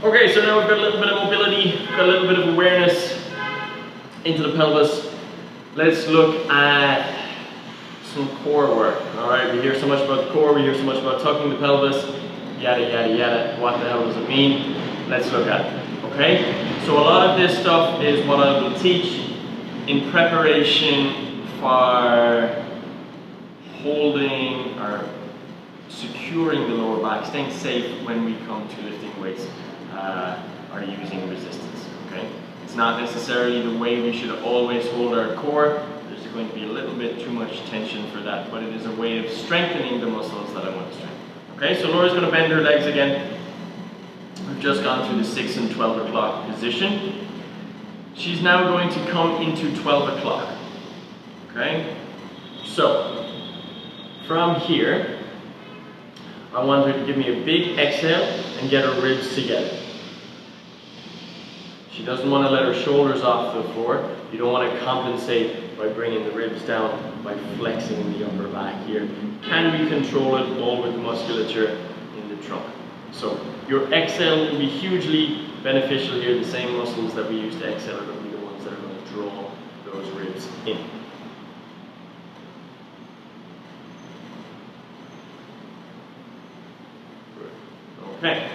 Okay, so now we've got a little bit of mobility, we've got a little bit of awareness into the pelvis. Let's look at some core work. All right, we hear so much about the core, we hear so much about tucking the pelvis, yada, yada, yada. What the hell does it mean? Let's look at it, okay? So a lot of this stuff is what I will teach in preparation for holding or securing the lower back, staying safe when we come to lifting weights or using resistance, okay? It's not necessarily the way we should always hold our core. There's going to be a little bit too much tension for that, but it is a way of strengthening the muscles that I want to strengthen. Okay, so Laura's going to bend her legs again. We've just gone through the 6 and 12 o'clock position. She's now going to come into 12 o'clock. Okay, so from here, I want her to give me a big exhale and get her ribs together. She doesn't want to let her shoulders off the floor. You don't want to compensate by bringing the ribs down by flexing the upper back here. Can we control it all with the musculature in the trunk? So your exhale will be hugely beneficial here. The same muscles that we use to exhale are going to be the ones that are going to draw those ribs in. Okay.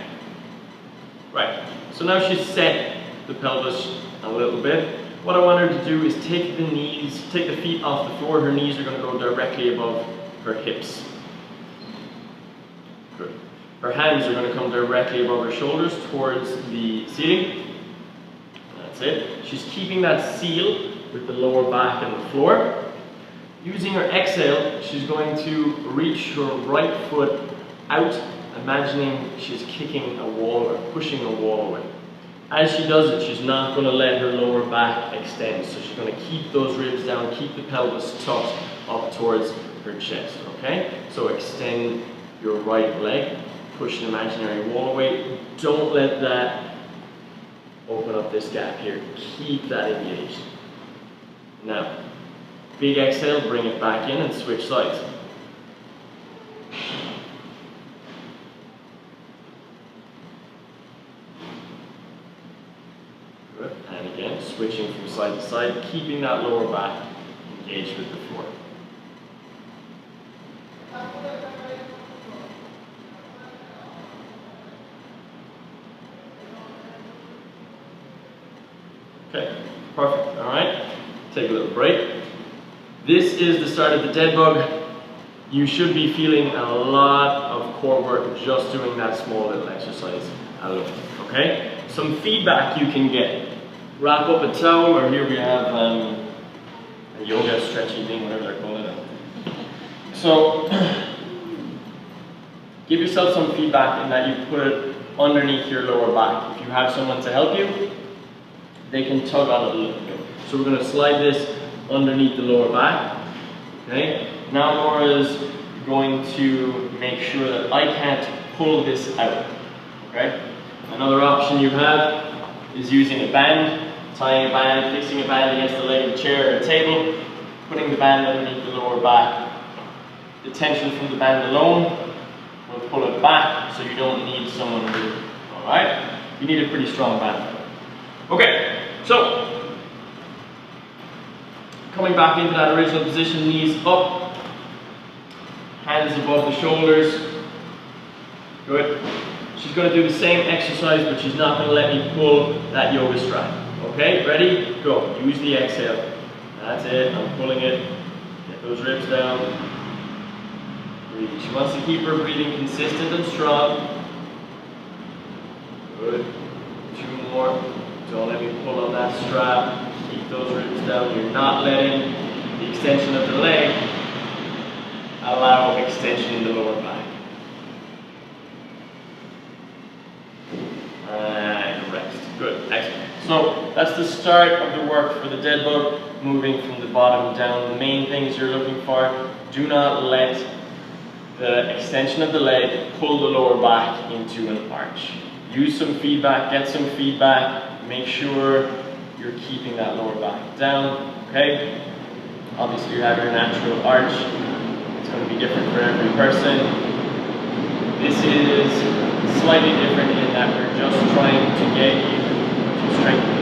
Right. So now she's set the pelvis a little bit. What I want her to do is take the feet off the floor. Her knees are going to go directly above her hips. Good. Her hands are going to come directly above her shoulders towards the ceiling. That's it. She's keeping that seal with the lower back and the floor. Using her exhale, she's going to reach her right foot out, imagining she's kicking a wall or pushing a wall away. As she does it, she's not going to let her lower back extend. So she's going to keep those ribs down, keep the pelvis tucked up towards her chest, okay? So extend your right leg, push an imaginary wall away. Don't let that open up this gap here. Keep that engaged. Now, big exhale, bring it back in and switch sides. Good. And again, switching from side to side, keeping that lower back engaged with the floor. Okay, perfect. All right, take a little break. This is the start of the dead bug. You should be feeling a lot of core work just doing that small little exercise alone. Okay, some feedback you can get. Wrap up a towel, or here we have a yoga stretchy thing, whatever they're calling it. So, give yourself some feedback in that you put it underneath your lower back. If you have someone to help you, they can tug on it a little bit. So we're going to slide this underneath the lower back. Okay. Now Laura's going to make sure that I can't pull this out. Okay. Another option you have is using a band, tying a band, fixing a band against the leg of the chair or a table, putting the band underneath the lower back. The tension from the band alone will pull it back, so you don't need someone with it. All right. You need a pretty strong band. Okay, so coming back into that original position, knees up, hands above the shoulders. Good. She's going to do the same exercise, but she's not going to let me pull that yoga strap. Okay, ready? Go. Use the exhale. That's it. I'm pulling it. Get those ribs down. Breathe. She wants to keep her breathing consistent and strong. Good. 2 more. Don't let me pull on that strap. Keep those ribs down. You're not letting the extension of the leg allow extension in the lower back. And rest. Good. Excellent. So that's the start of the work for the dead bug, moving from the bottom down. The main things you're looking for, do not let the extension of the leg pull the lower back into an arch. Use some feedback, get some feedback, make sure you're keeping that lower back down, okay? Obviously you have your natural arch. It's going to be different for every person. This is slightly different in that that they're just trying to get you to strengthen